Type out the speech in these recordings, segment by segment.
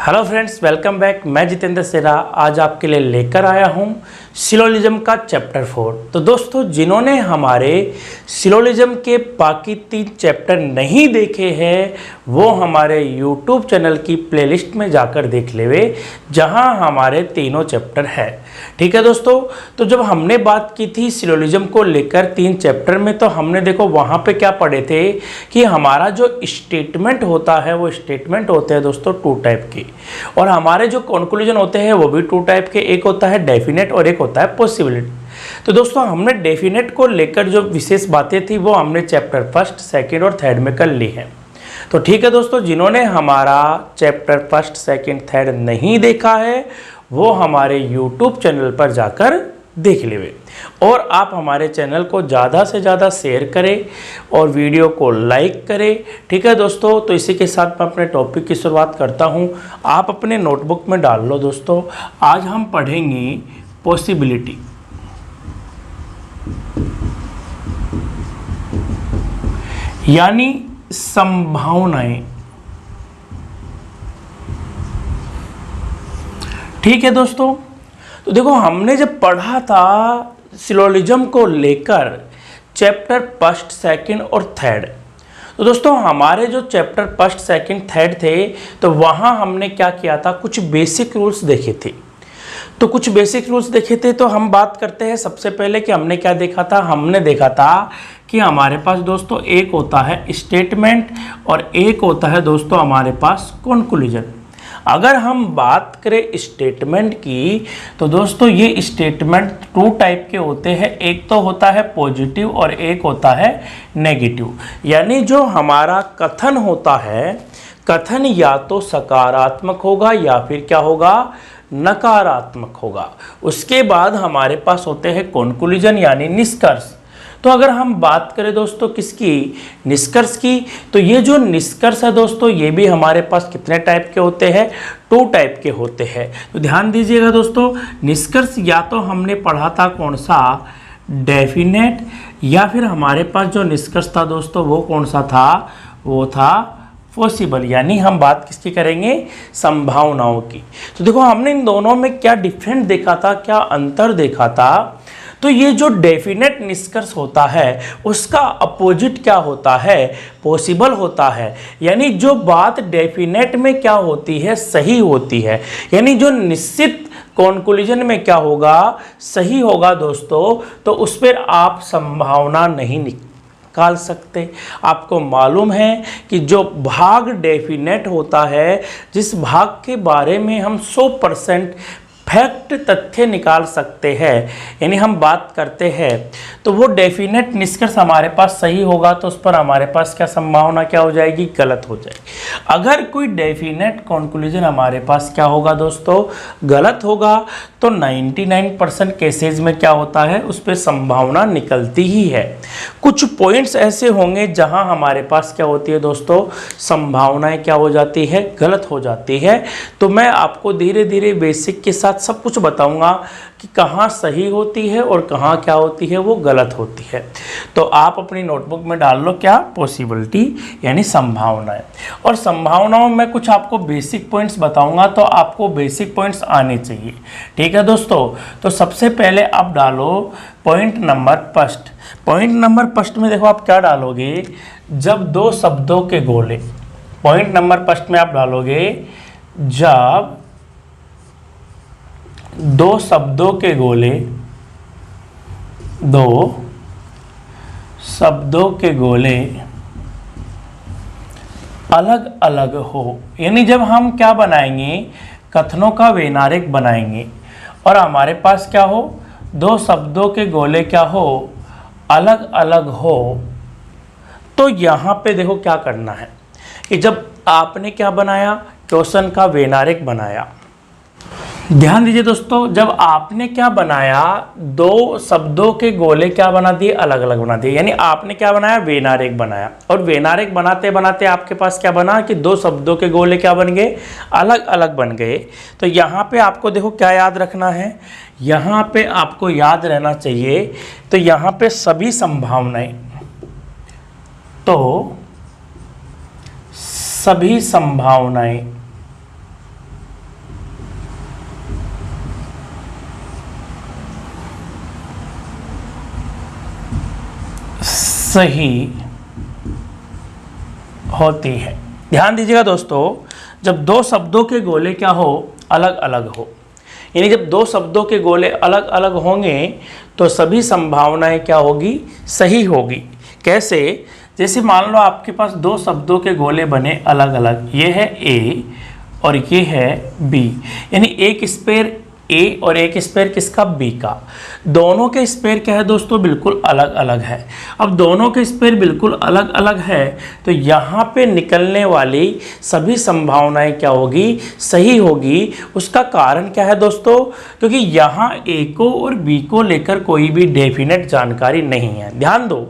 Hello friends, welcome back. मैं जितेंद्र सेरा आज आपके लिए लेकर आया हूं सिलोजिज्म का चैप्टर 4। तो दोस्तों, जिन्होंने हमारे सिलोजिज्म के बाकी 3 चैप्टर नहीं देखे हैं वो हमारे यूट्यूब चैनल की प्लेलिस्ट में जाकर देख लेवे, जहां हमारे तीनों चैप्टर है। ठीक है दोस्तों, तो जब हमने बात की थी सिलोजिज्म को लेकर 3 चैप्टर में, तो हमने देखो वहां पे क्या पढ़े थे कि हमारा जो स्टेटमेंट होता है वो स्टेटमेंट होते हैं दोस्तों 2 टाइप के, और हमारे जो कंक्लूजन होते हैं वो भी 2 टाइप के। एक होता है डेफिनेट और एक होता है पॉसिबिलिटी। तो दोस्तों, हमने डेफिनेट को लेकर जो विशेष बातें थी वो हमने चैप्टर 1, 2 और 3 में कर ली है। तो ठीक है दोस्तों, जिन्होंने हमारा चैप्टर 1, 2, 3 नहीं देखा है वो हमारे YouTube चैनल पर जाकर देख लेवे। और आप हमारे चैनल को ज़्यादा से ज़्यादा शेयर करें और वीडियो को लाइक करें। ठीक है दोस्तों, तो इसी के साथ मैं अपने टॉपिक की शुरुआत करता हूं। आप अपने नोटबुक में डाल लो दोस्तों। आज हम पढ़ेंगे पॉसिबिलिटी, यानी संभावनाएं। ठीक है दोस्तों, तो देखो हमने जब पढ़ा था सिलोजिज्म को लेकर चैप्टर 1, 2 और 3, तो दोस्तों हमारे जो चैप्टर 1, 2, 3 थे तो वहाँ हमने क्या किया था, कुछ बेसिक रूल्स देखे थे। तो कुछ बेसिक रूल्स देखे थे, तो हम बात करते हैं सबसे पहले कि हमने क्या देखा था। हमने देखा था कि हमारे पास दोस्तों एक होता है स्टेटमेंट और एक होता है दोस्तों हमारे पास कंक्लूजन। अगर हम बात करें स्टेटमेंट की, तो दोस्तों ये स्टेटमेंट 2 टाइप के होते हैं। एक तो होता है पॉजिटिव और एक होता है नेगेटिव। यानी जो हमारा कथन होता है, कथन या तो सकारात्मक होगा या फिर क्या होगा, नकारात्मक होगा। उसके बाद हमारे पास होते हैं कंक्लूजन यानी निष्कर्ष। तो अगर हम बात करें दोस्तों किसकी, निष्कर्ष की, तो ये जो निष्कर्ष है दोस्तों ये भी हमारे पास कितने टाइप के होते हैं, 2 टाइप के होते हैं। तो ध्यान दीजिएगा दोस्तों, निष्कर्ष या तो हमने पढ़ा था कौन सा, डेफिनेट, या फिर हमारे पास जो निष्कर्ष था दोस्तों वो कौन सा था, वो था पॉसिबल। यानी हम बात किसकी करेंगे, संभावनाओं की। तो देखो हमने इन दोनों में क्या डिफरेंट देखा था, क्या अंतर देखा था। तो ये जो डेफिनेट निष्कर्ष होता है उसका अपोजिट क्या होता है, पॉसिबल होता है। यानी जो बात डेफिनेट में क्या होती है, सही होती है, यानी जो निश्चित कंक्लूजन में क्या होगा, सही होगा दोस्तों, तो उस पर आप संभावना नहीं निकाल सकते। आपको मालूम है कि जो भाग डेफिनेट होता है, जिस भाग के बारे में हम 100% फैक्ट तथ्य निकाल सकते हैं, यानी हम बात करते हैं, तो वो डेफिनेट निष्कर्ष हमारे पास सही होगा तो उस पर हमारे पास क्या संभावना क्या हो जाएगी, गलत हो जाएगी। अगर कोई डेफिनेट कंक्लूजन हमारे पास क्या होगा दोस्तों, गलत होगा, तो 99% केसेज में क्या होता है, उस पर संभावना निकलती ही है। कुछ पॉइंट्स ऐसे होंगे जहां हमारे पास क्या होती है दोस्तों, संभावनाएं क्या हो जाती है, गलत हो जाती है। तो मैं आपको धीरे धीरे बेसिक के साथ सब कुछ बताऊंगा कि कहाँ सही होती है और कहाँ क्या होती है वो गलत होती है। तो आप अपनी नोटबुक में डाल लो क्या, पॉसिबिलिटी यानी संभावनाएं। और संभावनाओं में कुछ आपको बेसिक पॉइंट्स बताऊंगा, तो आपको बेसिक पॉइंट्स आने चाहिए। ठीक है दोस्तों, तो सबसे पहले आप डालो पॉइंट नंबर 1। पॉइंट नंबर 1 में देखो आप क्या डालोगे, जब 2 शब्दों के गोले, पॉइंट नंबर 1 में आप डालोगे जब 2 शब्दों के गोले, 2 शब्दों के गोले अलग अलग हो। यानी जब हम क्या बनाएंगे, कथनों का वैनारिक बनाएंगे और हमारे पास क्या हो, 2 शब्दों के गोले क्या हो, अलग अलग हो, तो यहाँ पे देखो क्या करना है कि जब आपने क्या बनाया, क्वेश्चन का वैनारिक बनाया। ध्यान दीजिए दोस्तों, जब आपने क्या बनाया, 2 शब्दों के गोले क्या बना दिए, अलग अलग बना दिए। यानी आपने क्या बनाया, वैनारिक बनाया, और वैनारिक बनाते बनाते आपके पास क्या बना कि 2 शब्दों के गोले क्या बन गए, अलग अलग बन गए। तो यहाँ पे आपको देखो क्या याद रखना है, यहाँ पे आपको याद रहना चाहिए, तो यहाँ पे सभी संभावनाएं, तो सभी संभावनाएं सही होती है। ध्यान दीजिएगा दोस्तों, जब दो शब्दों के गोले क्या हो, अलग अलग हो, यानी जब दो शब्दों के गोले अलग अलग होंगे तो सभी संभावनाएं क्या होगी, सही होगी। कैसे? जैसे मान लो आपके पास दो शब्दों के गोले बने अलग अलग, ये है ए और ये है बी, यानी एक स्पेयर ए और एक स्पेयर किसका, बी का। दोनों के स्पेयर क्या है दोस्तों, बिल्कुल अलग अलग है। अब दोनों के स्पेयर बिल्कुल अलग अलग है तो यहाँ पे निकलने वाली सभी संभावनाएं क्या होगी, सही होगी। उसका कारण क्या है दोस्तों, क्योंकि यहाँ ए को और बी को लेकर कोई भी डेफिनेट जानकारी नहीं है। ध्यान दो,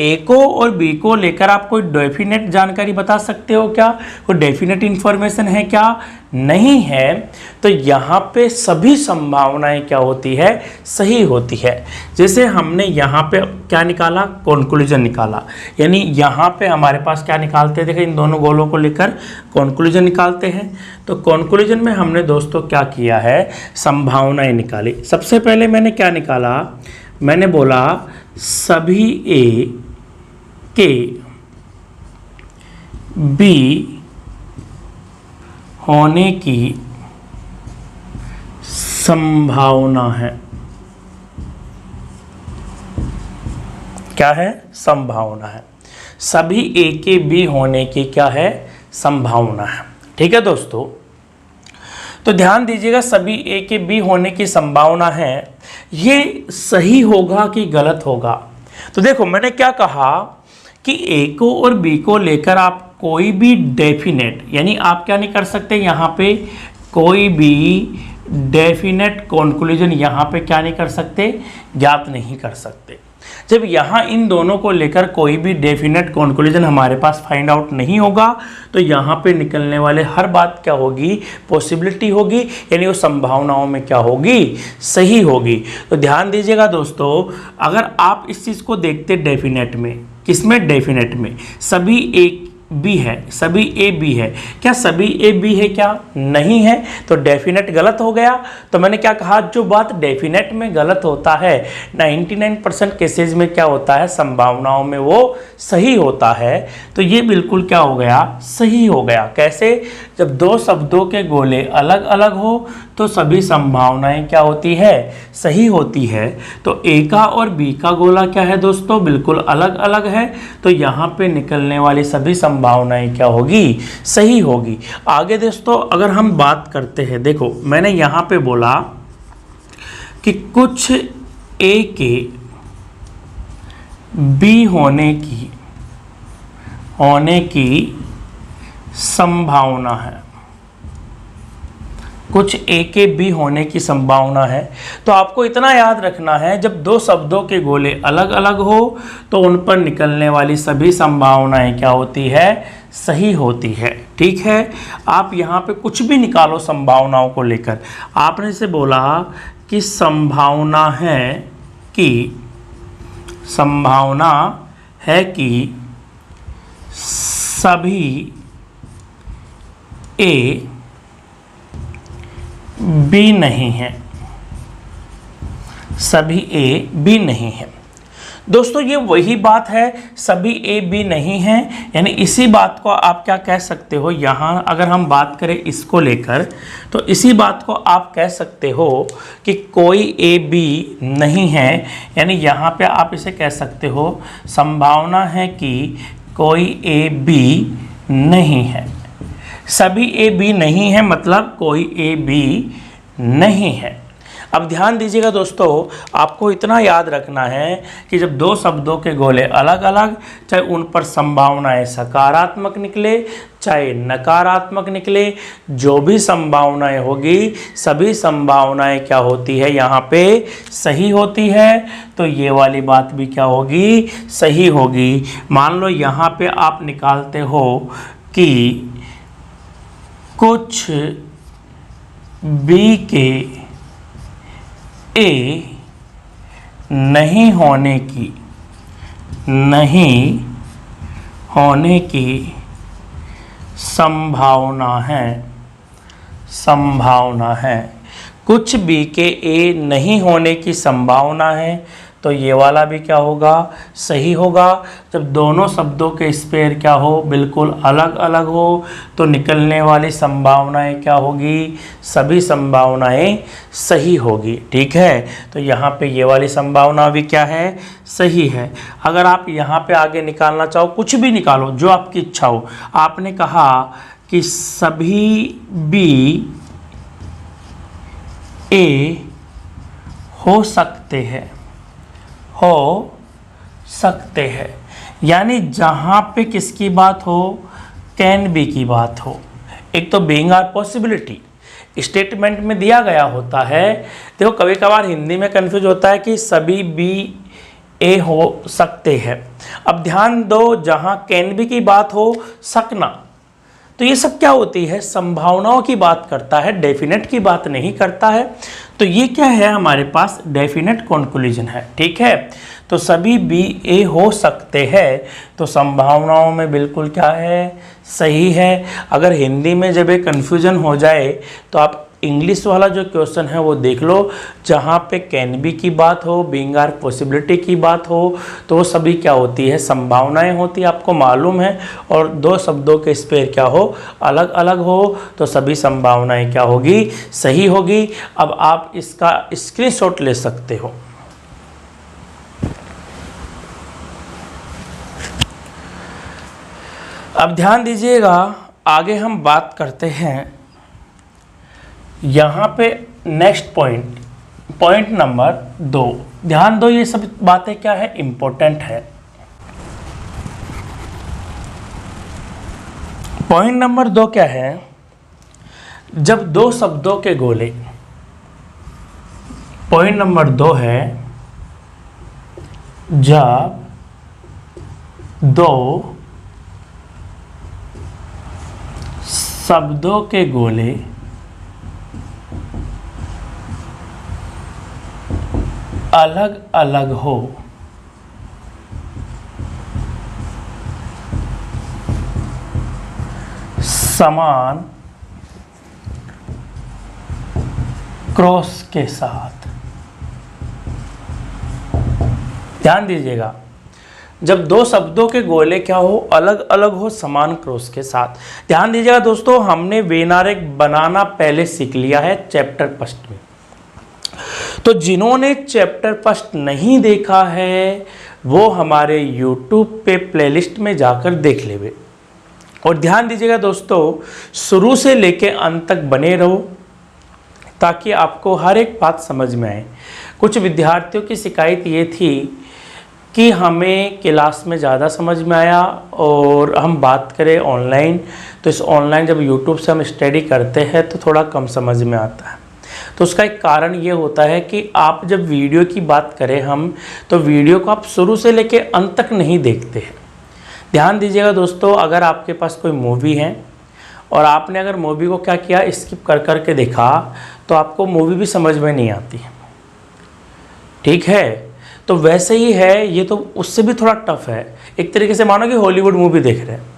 ए को और बी को लेकर आप कोई डेफिनेट जानकारी बता सकते हो क्या, कोई डेफिनेट इंफॉर्मेशन है क्या, नहीं है। तो यहाँ पे सभी संभावनाएं क्या होती है, सही होती है। जैसे हमने यहाँ पे क्या निकाला, कॉन्क्लूजन निकाला, यानी यहाँ पे हमारे पास क्या निकालते हैं, देखिए इन दोनों गोलों को लेकर कॉन्क्लूजन निकालते हैं। तो कॉन्क्लूजन में हमने दोस्तों क्या किया है, संभावनाएं निकाली। सबसे पहले मैंने क्या निकाला, मैंने बोला सभी ए के बी होने की संभावना है। क्या है, संभावना है। सभी ए के बी होने की क्या है, संभावना है। ठीक है दोस्तों, तो ध्यान दीजिएगा, सभी ए के बी होने की संभावना है, ये सही होगा कि गलत होगा। तो देखो मैंने क्या कहा कि ए को और बी को लेकर आप कोई भी डेफिनेट, यानी आप क्या नहीं कर सकते, यहाँ पे कोई भी डेफिनेट कॉन्क्लूजन यहाँ पे क्या नहीं कर सकते, ज्ञात नहीं कर सकते। जब यहाँ इन दोनों को लेकर कोई भी डेफिनेट कॉन्क्लूजन हमारे पास फाइंड आउट नहीं होगा तो यहाँ पे निकलने वाले हर बात क्या होगी, पॉसिबिलिटी होगी, यानी वो संभावनाओं में क्या होगी, सही होगी। तो ध्यान दीजिएगा दोस्तों, अगर आप इस चीज़ को देखते डेफिनेट में, किसमें, डेफिनेट में, सभी एक बी है, सभी ए बी है, क्या सभी ए बी है, क्या नहीं है, तो डेफिनेट गलत हो गया। तो मैंने क्या कहा, जो बात डेफिनेट में गलत होता है 99% केसेस में क्या होता है, संभावनाओं में वो सही होता है। तो ये बिल्कुल क्या हो गया, सही हो गया। कैसे, जब दो शब्दों के गोले अलग अलग हो तो सभी संभावनाएं क्या होती है, सही होती है। तो ए का और बी का गोला क्या है दोस्तों, बिल्कुल अलग अलग है, तो यहाँ पे निकलने वाली सभी संभावनाएं क्या होगी, सही होगी। आगे दोस्तों अगर हम बात करते हैं, देखो मैंने यहाँ पे बोला कि कुछ ए के बी होने की संभावना है, कुछ ए के बी होने की संभावना है। तो आपको इतना याद रखना है, जब दो शब्दों के गोले अलग अलग हो तो उन पर निकलने वाली सभी संभावनाएं क्या होती है, सही होती है। ठीक है, आप यहाँ पे कुछ भी निकालो संभावनाओं को लेकर। आपने इसे बोला कि संभावना है कि सभी ए बी नहीं है, सभी ए बी नहीं है। दोस्तों ये वही बात है, सभी ए बी नहीं है, यानी इसी बात को आप क्या कह सकते हो, यहाँ अगर हम बात करें इसको लेकर तो इसी बात को आप कह सकते हो कि कोई ए बी नहीं है, यानी यहाँ पे आप इसे कह सकते हो संभावना है कि कोई ए बी नहीं है। सभी ए बी नहीं है मतलब कोई ए बी नहीं है। अब ध्यान दीजिएगा दोस्तों, आपको इतना याद रखना है कि जब दो शब्दों के गोले अलग अलग, चाहे उन पर संभावनाएं सकारात्मक निकले चाहे नकारात्मक निकले, जो भी संभावनाएं होगी सभी संभावनाएं क्या होती है, यहाँ पे सही होती है। तो ये वाली बात भी क्या होगी, सही होगी। मान लो यहाँ पे आप निकालते हो कि कुछ बी के ए नहीं होने की संभावना है, कुछ बी के ए नहीं होने की संभावना है। तो ये वाला भी क्या होगा, सही होगा। जब दोनों शब्दों के स्पेयर क्या हो, बिल्कुल अलग अलग हो, तो निकलने वाली संभावनाएं क्या होगी, सभी संभावनाएं सही होगी। ठीक है, तो यहाँ पे ये वाली संभावना भी क्या है, सही है। अगर आप यहाँ पे आगे निकालना चाहो, कुछ भी निकालो जो आपकी इच्छा हो। आपने कहा कि सभी बी ए हो सकते हैं, हो सकते हैं, यानी जहाँ पे किसकी बात हो, कैन बी की बात हो। एक तो बीइंग आर पॉसिबिलिटी स्टेटमेंट में दिया गया होता है। देखो कभी कभार हिंदी में कंफ्यूज होता है कि सभी बी ए हो सकते हैं। अब ध्यान दो, जहाँ कैन बी की बात हो, सकना, तो ये सब क्या होती है, संभावनाओं की बात करता है, डेफिनेट की बात नहीं करता है। तो ये क्या है, हमारे पास डेफिनेट कंक्लूजन है। ठीक है, तो सभी बी ए हो सकते हैं, तो संभावनाओं में बिल्कुल क्या है, सही है। अगर हिंदी में जब एक कन्फ्यूजन हो जाए तो आप इंग्लिश वाला जो क्वेश्चन है वो देख लो, जहाँ पे कैन बी की बात हो, बीइंग आर पॉसिबिलिटी की बात हो, तो वो सभी क्या होती है, संभावनाएं होती है, आपको मालूम है। और दो शब्दों के स्पेयर क्या हो, अलग अलग हो, तो सभी संभावनाएं क्या होगी, सही होगी। अब आप इसका स्क्रीनशॉट ले सकते हो। अब ध्यान दीजिएगा, आगे हम बात करते हैं यहाँ पे नेक्स्ट पॉइंट नंबर 2। ध्यान दो, ये सब बातें क्या है, इंपॉर्टेंट है। पॉइंट नंबर 2 क्या है, जब दो शब्दों के गोले, पॉइंट नंबर 2 है, जब दो शब्दों के गोले अलग अलग हो, समान क्रॉस के साथ। ध्यान दीजिएगा, जब दो शब्दों के गोले क्या हो, अलग अलग हो, समान क्रॉस के साथ। ध्यान दीजिएगा दोस्तों, हमने वेन आरेख बनाना पहले सीख लिया है चैप्टर फर्स्ट में। तो जिन्होंने चैप्टर फर्स्ट नहीं देखा है वो हमारे YouTube पे प्लेलिस्ट में जाकर देख लेवे। और ध्यान दीजिएगा दोस्तों, शुरू से लेके अंत तक बने रहो ताकि आपको हर एक बात समझ में आए। कुछ विद्यार्थियों की शिकायत ये थी कि हमें क्लास में ज़्यादा समझ में आया और हम बात करें ऑनलाइन, तो इस ऑनलाइन जब YouTube से हम स्टडी करते हैं तो थोड़ा कम समझ में आता है। तो उसका एक कारण ये होता है कि आप जब वीडियो की बात करें हम, तो वीडियो को आप शुरू से लेके अंत तक नहीं देखते हैं। ध्यान दीजिएगा दोस्तों, अगर आपके पास कोई मूवी है और आपने अगर मूवी को क्या किया, स्किप कर कर के देखा, तो आपको मूवी भी समझ में नहीं आती। ठीक है, तो वैसे ही है ये, तो उससे भी थोड़ा टफ है। एक तरीके से मानो कि हॉलीवुड मूवी देख रहे हैं।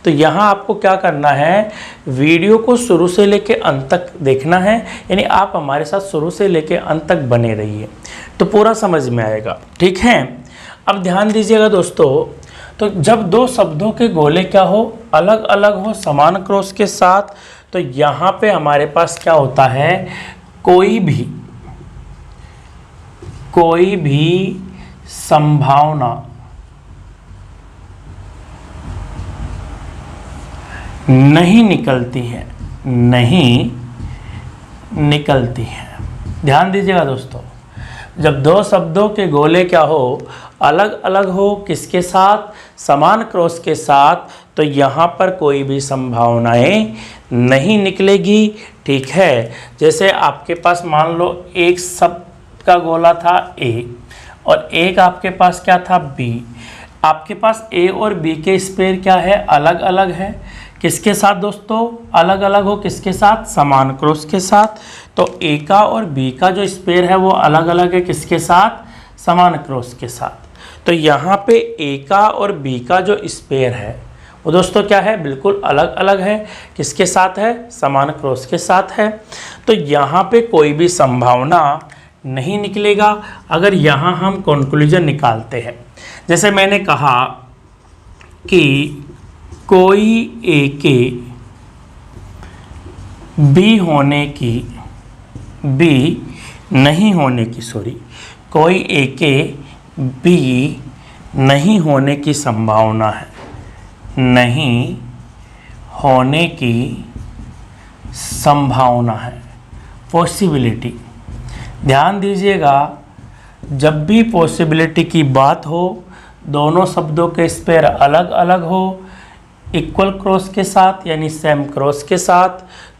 तो यहाँ आपको क्या करना है, वीडियो को शुरू से लेके अंत तक देखना है, यानी आप हमारे साथ शुरू से लेके अंत तक बने रहिए तो पूरा समझ में आएगा। ठीक है, अब ध्यान दीजिएगा दोस्तों, तो जब दो शब्दों के गोले क्या हो, अलग अलग हो, समान क्रॉस के साथ, तो यहाँ पे हमारे पास क्या होता है, कोई भी संभावना नहीं निकलती है। ध्यान दीजिएगा दोस्तों, जब दो शब्दों के गोले क्या हो, अलग अलग हो, किसके साथ, समान क्रॉस के साथ, तो यहाँ पर कोई भी संभावनाएं नहीं निकलेगी। ठीक है, जैसे आपके पास मान लो एक शब्द का गोला था A और एक आपके पास क्या था B। आपके पास A और B के स्पेयर क्या है, अलग अलग है। किसके साथ दोस्तों, अलग अलग हो, किसके साथ, समान क्रॉस के साथ। तो A का और B का जो स्पेयर है वो अलग अलग है, किसके साथ, समान क्रॉस के साथ। तो यहाँ पे A का और B का जो स्पेयर है वो दोस्तों क्या है, बिल्कुल अलग अलग है, किसके साथ है, समान क्रॉस के साथ है। तो यहाँ पे कोई भी संभावना नहीं निकलेगा अगर यहाँ हम कंक्लूजन निकालते हैं। जैसे मैंने कहा कि कोई ए के बी होने की बी नहीं होने की कोई ए के बी नहीं होने की संभावना है, नहीं होने की संभावना है, पॉसिबिलिटी। ध्यान दीजिएगा, जब भी पॉसिबिलिटी की बात हो, दोनों शब्दों के स्पेयर अलग अलग हो, इक्वल क्रॉस के साथ यानी सेम क्रॉस के साथ,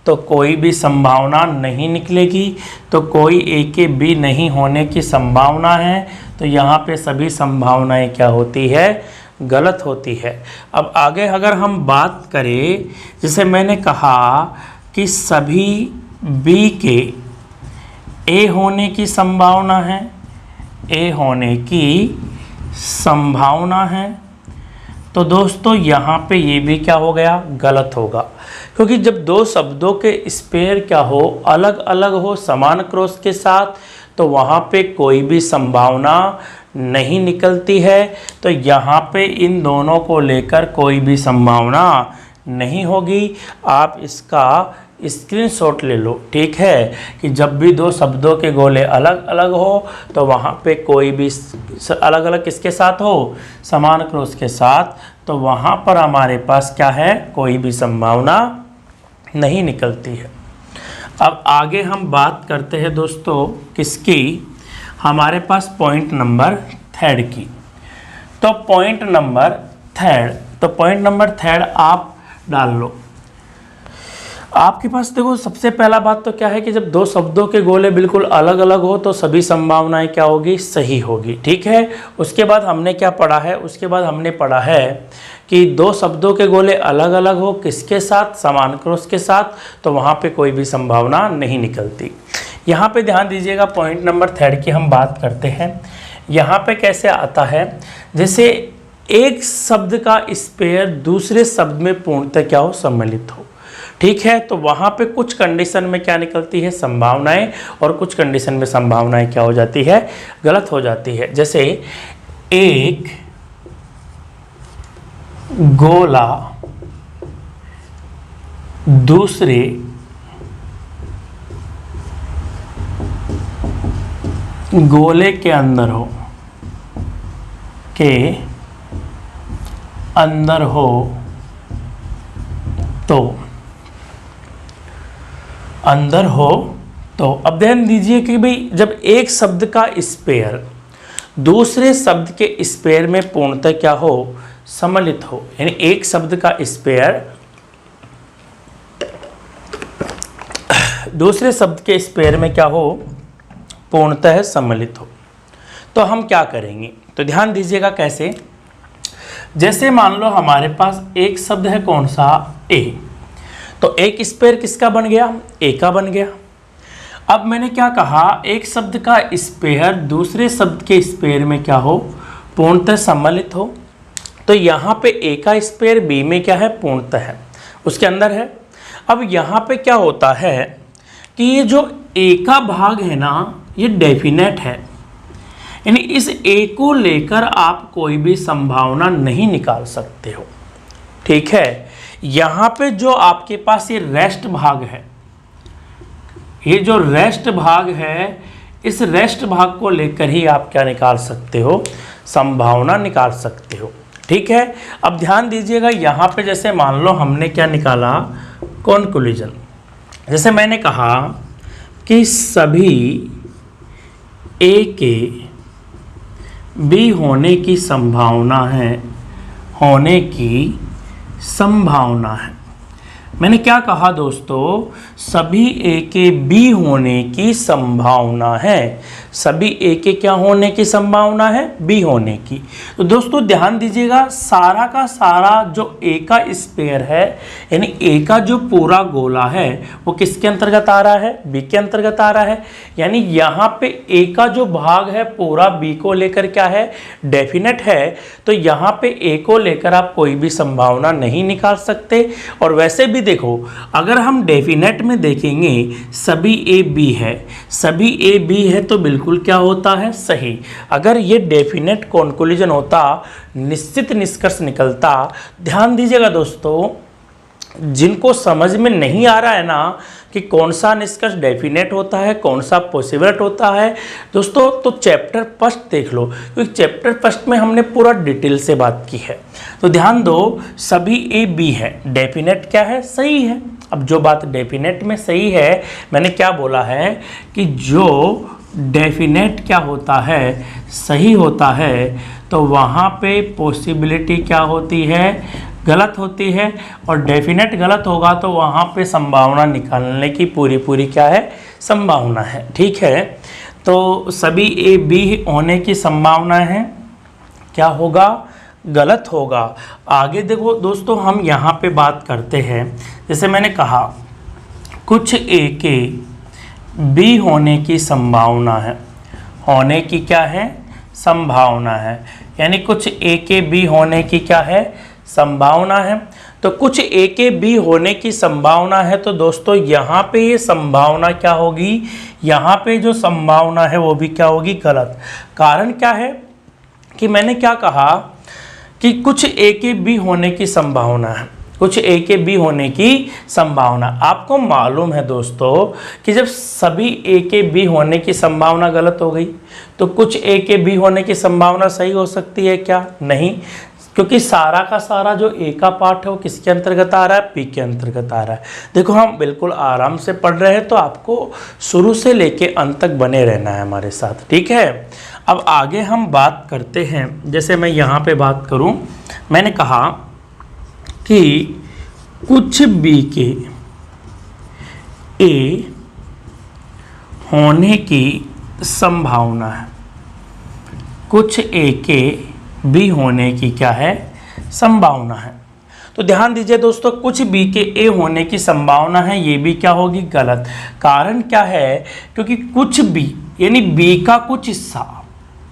तो कोई भी संभावना नहीं निकलेगी। तो कोई ए के बी नहीं होने की संभावना है, तो यहाँ पे सभी संभावनाएं क्या होती है, गलत होती है। अब आगे अगर हम बात करें, जैसे मैंने कहा कि सभी बी के ए होने की संभावना है, ए होने की संभावना है, तो दोस्तों यहाँ पे ये भी क्या हो गया, गलत होगा। क्योंकि जब दो शब्दों के स्पेयर क्या हो, अलग अलग हो समान क्रॉस के साथ, तो वहाँ पे कोई भी संभावना नहीं निकलती है। तो यहाँ पे इन दोनों को लेकर कोई भी संभावना नहीं होगी। आप इसका स्क्रीनशॉट ले लो, ठीक है, कि जब भी दो शब्दों के गोले अलग अलग हो तो वहाँ पे कोई भी अलग अलग किसके साथ हो, समान क्रॉस के साथ, तो वहाँ पर हमारे पास क्या है, कोई भी संभावना नहीं निकलती है। अब आगे हम बात करते हैं दोस्तों किसकी, हमारे पास पॉइंट नंबर थर्ड की। तो पॉइंट नंबर थर्ड आप डाल लो। आपके पास देखो, सबसे पहला बात तो क्या है कि जब दो शब्दों के गोले बिल्कुल अलग अलग हो तो सभी संभावनाएं क्या होगी, सही होगी, ठीक है। उसके बाद हमने क्या पढ़ा है, उसके बाद हमने पढ़ा है कि दो शब्दों के गोले अलग अलग हो किसके साथ, समान क्रॉस के साथ, तो वहाँ पे कोई भी संभावना नहीं निकलती। यहाँ पे ध्यान दीजिएगा, पॉइंट नंबर थर्ड की हम बात करते हैं। यहाँ पे कैसे आता है, जैसे एक शब्द का स्पेयर दूसरे शब्द में पूर्णतः क्या हो, सम्मिलित हो, ठीक है। तो वहाँ पे कुछ कंडीशन में क्या निकलती है, संभावनाएं, और कुछ कंडीशन में संभावनाएं क्या हो जाती है, गलत हो जाती है। जैसे एक गोला दूसरे गोले के अंदर हो, तो अब ध्यान दीजिए कि भाई जब एक शब्द का स्पेयर दूसरे शब्द के स्पेयर में पूर्णतः क्या हो, सम्मिलित हो, यानी एक शब्द का स्पेयर दूसरे शब्द के स्पेयर में क्या हो, पूर्णतः सम्मिलित हो, तो हम क्या करेंगे, तो ध्यान दीजिएगा कैसे। जैसे मान लो हमारे पास एक शब्द है, कौन सा, ए, तो एक स्पेयर किसका बन गया, ए का बन गया। अब मैंने क्या कहा, एक शब्द का स्पेयर दूसरे शब्द के स्पेयर में क्या हो, पूर्णतः सम्मिलित हो, तो यहाँ पे ए का स्पेयर बी में क्या है, पूर्णतः है, उसके अंदर है। अब यहाँ पे क्या होता है कि ये जो ए का भाग है ना, ये डेफिनेट है, यानी इस ए को लेकर आप कोई भी संभावना नहीं निकाल सकते हो, ठीक है। यहाँ पे जो आपके पास ये रेस्ट भाग है, ये जो रेस्ट भाग है, इस रेस्ट भाग को लेकर ही आप क्या निकाल सकते हो, संभावना निकाल सकते हो, ठीक है। अब ध्यान दीजिएगा, यहाँ पे जैसे मान लो हमने क्या निकाला, कंक्लूजन। जैसे मैंने कहा कि सभी ए के बी होने की संभावना है, मैंने क्या कहा दोस्तों, सभी ए के बी होने की संभावना है, सभी ए के क्या होने की संभावना है, बी होने की। तो दोस्तों ध्यान दीजिएगा, सारा का सारा जो ए का स्पेयर है, यानी ए का जो पूरा गोला है, वो किसके अंतर्गत आ रहा है, बी के अंतर्गत आ रहा है। यानी यहाँ पे ए का जो भाग है पूरा बी को लेकर क्या है, डेफिनेट है, तो यहाँ पे ए को लेकर आप कोई भी संभावना नहीं निकाल सकते। और वैसे भी देखो, अगर हम डेफिनेट में देखेंगे सभी ए बी है, सभी ए बी है तो बिल्कुल क्या होता है, सही। अगर ये डेफिनेट कॉन्क्लूजन होता, निश्चित निष्कर्ष निकलता। ध्यान दीजिएगा दोस्तों, जिनको समझ में नहीं आ रहा है ना कि कौन सा निष्कर्ष डेफिनेट होता है, कौन सा पॉसिबल होता है दोस्तों, तो चैप्टर फर्स्ट देख लो, क्योंकि चैप्टर फर्स्ट में हमने पूरा डिटेल से बात की है। तो ध्यान दो, सभी ए बी है, डेफिनेट क्या है, सही है। अब जो बात डेफिनेट में सही है, मैंने क्या बोला है कि जो डेफिनेट क्या होता है, सही होता है, तो वहाँ पे पॉसिबिलिटी क्या होती है, गलत होती है। और डेफिनेट गलत होगा तो वहाँ पे संभावना निकालने की पूरी क्या है, संभावना है। ठीक है, तो सभी ए बी होने की संभावना है, क्या होगा, गलत होगा। आगे देखो दोस्तों, हम यहाँ पे बात करते हैं, जैसे मैंने कहा कुछ ए के बी होने की संभावना है, होने की क्या है, संभावना है। यानी कुछ ए के बी होने की क्या है, संभावना है। तो कुछ ए के बी होने की संभावना है, तो दोस्तों यहाँ पे ये संभावना क्या होगी, यहाँ पे जो संभावना है वो भी क्या होगी, गलत। कारण क्या है कि मैंने क्या कहा कि कुछ ए के बी होने की संभावना है, कुछ ए के बी होने की संभावना। आपको मालूम है दोस्तों कि जब सभी ए के बी होने की संभावना गलत हो गई तो कुछ ए के बी होने की संभावना सही हो सकती है क्या, नहीं, क्योंकि सारा का सारा जो ए का पार्ट है वो किसके अंतर्गत आ रहा है, पी के अंतर्गत आ रहा है। देखो हम बिल्कुल आराम से पढ़ रहे हैं, तो आपको शुरू से लेके अंत तक बने रहना है हमारे साथ, ठीक है। अब आगे हम बात करते हैं, जैसे मैं यहाँ पे बात करूँ, मैंने कहा कि कुछ बी के ए होने की संभावना है, कुछ ए के बी होने की क्या है, संभावना है। तो ध्यान दीजिए दोस्तों, कुछ बी के ए होने की संभावना है, ये भी क्या होगी, गलत। कारण क्या है, क्योंकि कुछ बी यानी बी का कुछ हिस्सा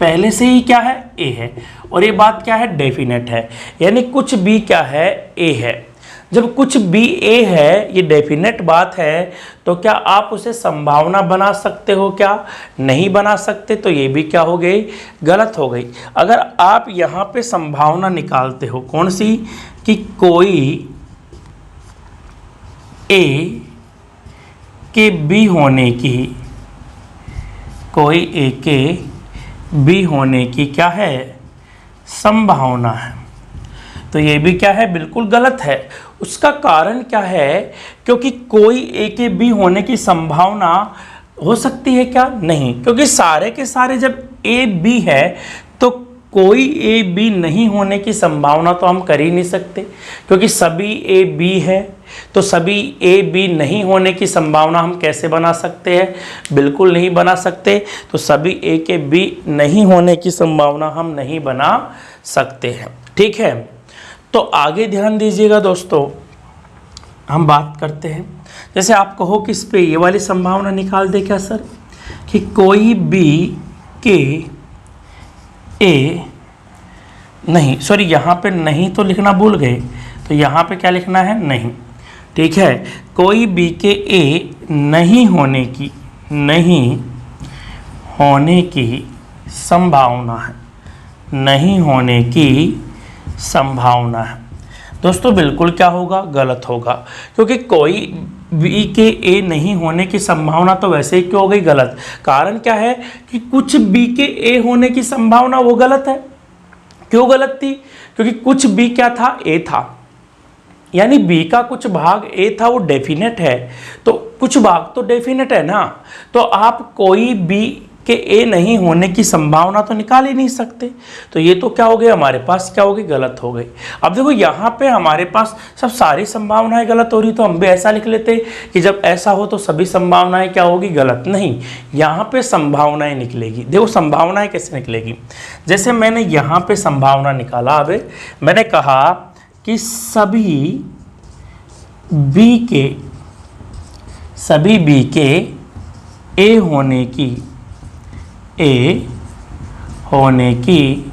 पहले से ही क्या है, ए है, और ये बात क्या है, डेफिनेट है। यानी कुछ बी क्या है, ए है। जब कुछ बी ए है, ये डेफिनेट बात है, तो क्या आप उसे संभावना बना सकते हो, क्या नहीं बना सकते, तो ये भी क्या हो गई, गलत हो गई। अगर आप यहाँ पे संभावना निकालते हो, कौन सी, कि कोई ए के बी होने की, कोई ए के बी होने की क्या है, संभावना है, तो ये भी क्या है, बिल्कुल गलत है। उसका कारण क्या है, क्योंकि कोई ए के बी होने की संभावना हो सकती है क्या, नहीं, क्योंकि सारे के सारे जब ए बी है तो कोई ए बी नहीं होने की संभावना तो हम कर ही नहीं सकते, क्योंकि सभी ए बी है, तो सभी ए बी नहीं होने की संभावना हम कैसे बना सकते हैं, बिल्कुल नहीं बना सकते। तो सभी ए के बी नहीं होने की संभावना हम नहीं बना सकते हैं, ठीक है। तो आगे ध्यान दीजिएगा दोस्तों, हम बात करते हैं, जैसे आप कहो कि इस पे ये वाली संभावना निकाल दे क्या सर, कि कोई बी के ए, नहीं सॉरी यहाँ पे नहीं तो लिखना भूल गए, तो यहाँ पे क्या लिखना है, नहीं, ठीक है। कोई बी के ए नहीं होने की, नहीं होने की संभावना है, नहीं होने की संभावना है दोस्तों, बिल्कुल क्या होगा, गलत होगा, क्योंकि कोई बी के ए नहीं होने की संभावना तो वैसे ही क्यों हो गई, गलत। कारण क्या है कि कुछ बी के ए होने की संभावना वो गलत है। क्यों गलत थी, क्योंकि कुछ बी क्या था, ए था, यानी बी का कुछ भाग ए था, वो डेफिनेट है, तो कुछ भाग तो डेफिनेट है ना, तो आप कोई बी के ए नहीं होने की संभावना तो निकाल ही नहीं सकते। तो ये तो क्या हो गया, हमारे पास क्या हो गई, गलत हो गई। अब देखो यहाँ पे हमारे पास सब सारी संभावनाएं गलत हो रही, तो हम भी ऐसा लिख लेते कि जब ऐसा हो तो सभी संभावनाएं क्या होगी, गलत। नहीं, यहाँ पे संभावनाएं निकलेगी। देखो संभावनाएं कैसे निकलेगी, जैसे मैंने यहाँ पे संभावना निकाला, अब मैंने कहा कि सभी बी के ए होने की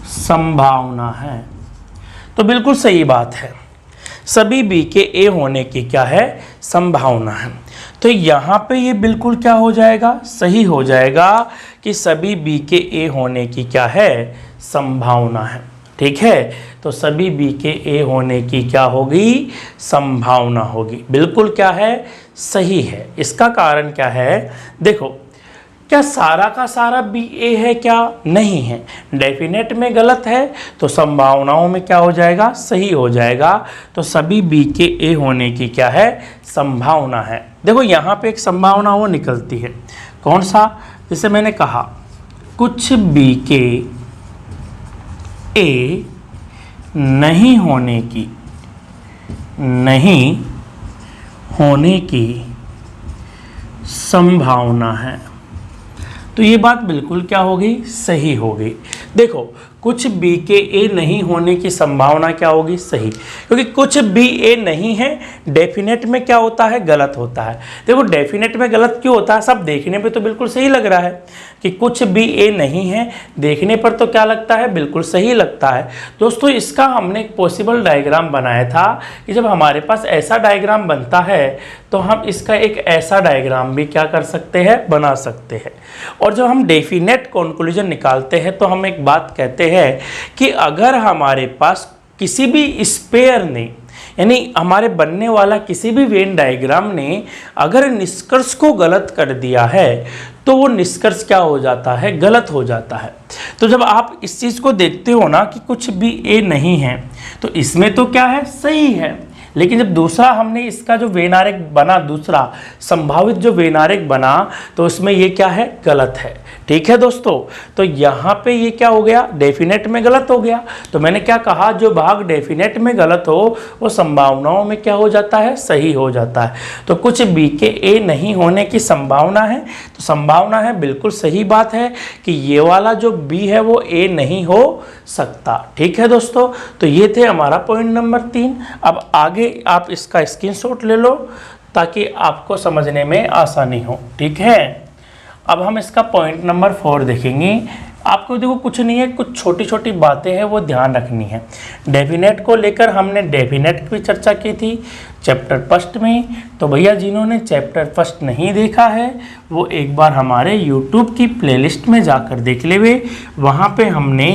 संभावना है, तो बिल्कुल सही बात है। सभी बी के ए होने की क्या है, संभावना है। तो यहाँ पे ये बिल्कुल क्या हो जाएगा, सही हो जाएगा कि सभी बी के ए होने की क्या है, संभावना है। ठीक है, तो सभी बी के ए होने की क्या होगी, संभावना होगी। बिल्कुल क्या है, सही है। इसका कारण क्या है, देखो क्या सारा का सारा बी ए है, क्या नहीं है, डेफिनेट में गलत है तो संभावनाओं में क्या हो जाएगा, सही हो जाएगा। तो सभी बी के ए होने की क्या है, संभावना है। देखो यहाँ पे एक संभावना वो निकलती है, कौन सा, जैसे मैंने कहा कुछ बी के ए नहीं होने की संभावना है। तो ये बात बिल्कुल क्या होगी, सही होगी। देखो कुछ बी के ए नहीं होने की संभावना क्या होगी, सही, क्योंकि कुछ बी ए नहीं है डेफिनेट में क्या होता है, गलत होता है। देखो डेफिनेट में गलत क्यों होता है, सब देखने पे तो बिल्कुल सही लग रहा है कि कुछ बी ए नहीं है, देखने पर तो क्या लगता है, बिल्कुल सही लगता है। दोस्तों इसका हमने एक पॉसिबल डायग्राम बनाया था कि जब हमारे पास ऐसा डायग्राम बनता है तो हम इसका एक ऐसा डायग्राम भी क्या कर सकते हैं, बना सकते हैं। और जब हम डेफिनेट कंक्लूजन निकालते हैं तो हम एक बात कहते हैं कि अगर हमारे पास किसी भी स्पेयर ने, यानी हमारे बनने वाला किसी भी वेन डायग्राम ने अगर निष्कर्ष को गलत कर दिया है तो वो निष्कर्ष क्या हो जाता है, गलत हो जाता है। तो जब आप इस चीज़ को देखते हो ना कि कुछ भी ए नहीं है तो इसमें तो क्या है, सही है, लेकिन जब दूसरा हमने इसका जो वेन आरेख बना, दूसरा संभावित जो वेन आरेख बना, तो उसमें ये क्या है, गलत है। ठीक है दोस्तों, तो यहाँ पे ये क्या हो गया, डेफिनेट में गलत हो गया। तो मैंने क्या कहा, जो भाग डेफिनेट में गलत हो वो संभावनाओं में क्या हो जाता है, सही हो जाता है। तो कुछ बी के ए नहीं होने की संभावना है, तो संभावना है, बिल्कुल सही बात है कि ये वाला जो बी है वो ए नहीं हो सकता। ठीक है दोस्तों, तो ये थे हमारा पॉइंट नंबर 3। अब आगे आप इसका स्क्रीनशॉट ले लो ताकि आपको समझने में आसानी हो। ठीक है, अब हम इसका पॉइंट नंबर 4 देखेंगे। आपको देखो कुछ नहीं है, कुछ छोटी छोटी बातें हैं वो ध्यान रखनी है। डेफिनेट को लेकर हमने डेफिनेट की चर्चा की थी चैप्टर फर्स्ट में। तो भैया जिन्होंने चैप्टर फर्स्ट नहीं देखा है वो एक बार हमारे यूट्यूब की प्लेलिस्ट में जाकर देख लेवे। वहाँ पे हमने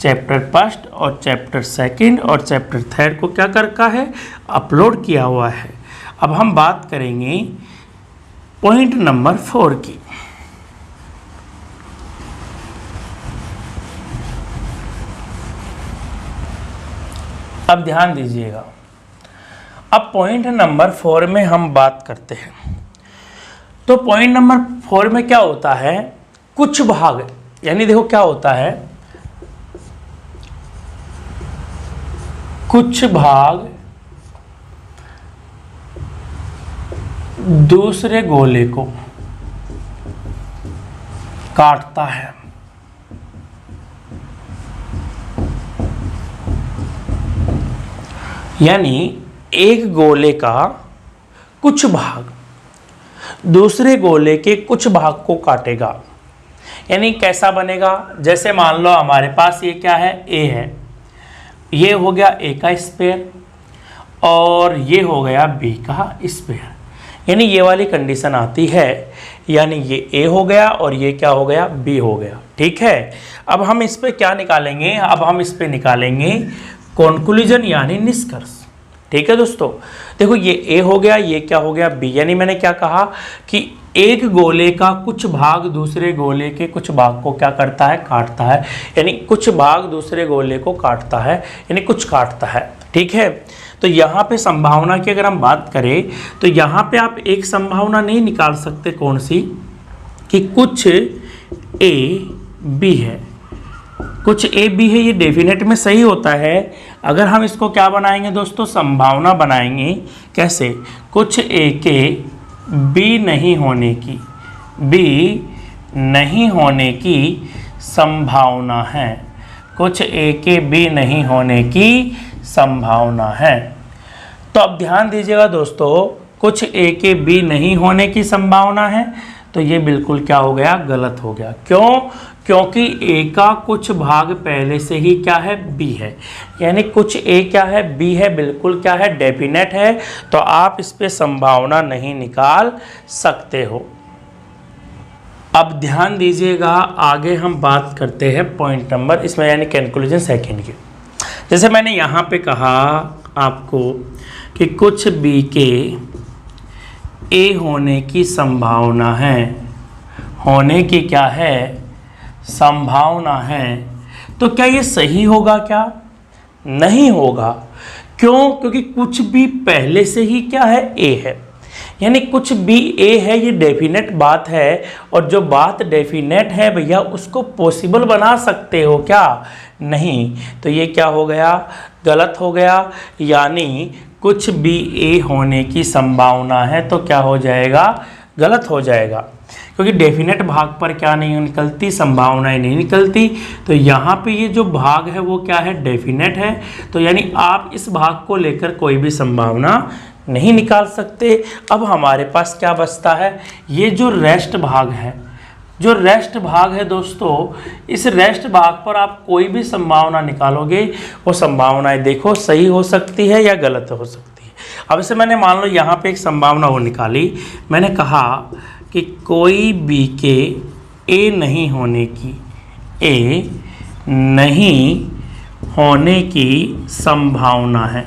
चैप्टर फर्स्ट और चैप्टर सेकंड और चैप्टर थर्ड को क्या कर रखा है, अपलोड किया हुआ है। अब हम बात करेंगे पॉइंट नंबर 4 की। अब ध्यान दीजिएगा, अब पॉइंट नंबर 4 में हम बात करते हैं। तो पॉइंट नंबर 4 में क्या होता है, कुछ भाग, यानी देखो क्या होता है, कुछ भाग दूसरे गोले को काटता है। यानी एक गोले का कुछ भाग दूसरे गोले के कुछ भाग को काटेगा। यानी कैसा बनेगा, जैसे मान लो हमारे पास ये क्या है, ए है, ये हो गया ए का स्पेयर और ये हो गया बी का स्पेयर। यानी ये वाली कंडीशन आती है, यानी ये ए हो गया और ये क्या हो गया, बी हो गया। ठीक है, अब हम इस पे क्या निकालेंगे, अब हम इस पे निकालेंगे कंक्लूजन यानी निष्कर्ष। ठीक है दोस्तों, देखो ये ए हो गया, ये क्या हो गया, बी। यानी मैंने क्या कहा कि एक गोले का कुछ भाग दूसरे गोले के कुछ भाग को क्या करता है, काटता है। यानी कुछ भाग दूसरे गोले को काटता है, यानी कुछ काटता है। ठीक है, तो यहाँ पे संभावना की अगर हम बात करें तो यहाँ पे आप एक संभावना नहीं निकाल सकते, कौन सी, कि कुछ ए बी है, कुछ ए बी है, ये डेफिनेट में सही होता है। अगर हम इसको क्या बनाएंगे दोस्तों, संभावना बनाएंगे। कैसे, कुछ ए के बी नहीं होने की, बी नहीं होने की संभावना है, कुछ ए के बी नहीं होने की संभावना है। तो अब ध्यान दीजिएगा दोस्तों, कुछ ए के बी नहीं होने की संभावना है, तो ये बिल्कुल क्या हो गया, गलत हो गया। क्यों, क्योंकि ए का कुछ भाग पहले से ही क्या है, बी है, यानी कुछ ए क्या है, बी है, बिल्कुल क्या है, डेफिनेट है, तो आप इस पे संभावना नहीं निकाल सकते हो। अब ध्यान दीजिएगा, आगे हम बात करते हैं पॉइंट नंबर इसमें यानी कंक्लूजन सेकंड की। जैसे मैंने यहाँ पे कहा आपको कि कुछ बी के ए होने की संभावना है, होने की क्या है, संभावना है, तो क्या ये सही होगा? क्या नहीं होगा। क्यों? क्योंकि कुछ भी पहले से ही क्या है, ए है, यानी कुछ भी ए है, ये डेफिनेट बात है, और जो बात डेफिनेट है भैया उसको पॉसिबल बना सकते हो क्या? नहीं। तो ये क्या हो गया, गलत हो गया, यानी कुछ भी ए होने की संभावना है तो क्या हो जाएगा, गलत हो जाएगा, क्योंकि डेफिनेट भाग पर क्या नहीं निकलती, संभावनाएं नहीं निकलती। तो यहाँ पे ये जो भाग है वो क्या है, डेफिनेट है, तो यानी आप इस भाग को लेकर कोई भी संभावना नहीं निकाल सकते। अब हमारे पास क्या बचता है, ये जो रेस्ट भाग है, जो रेस्ट भाग है दोस्तों, इस रेस्ट भाग पर आप कोई भी संभावना निकालोगे, वो संभावनाएं देखो सही हो सकती है या गलत हो सकती है। अब इसे मैंने मान लो यहाँ पे एक संभावना वो निकाली, मैंने कहा कि कोई बी के ए नहीं होने की, ए नहीं होने की संभावना है,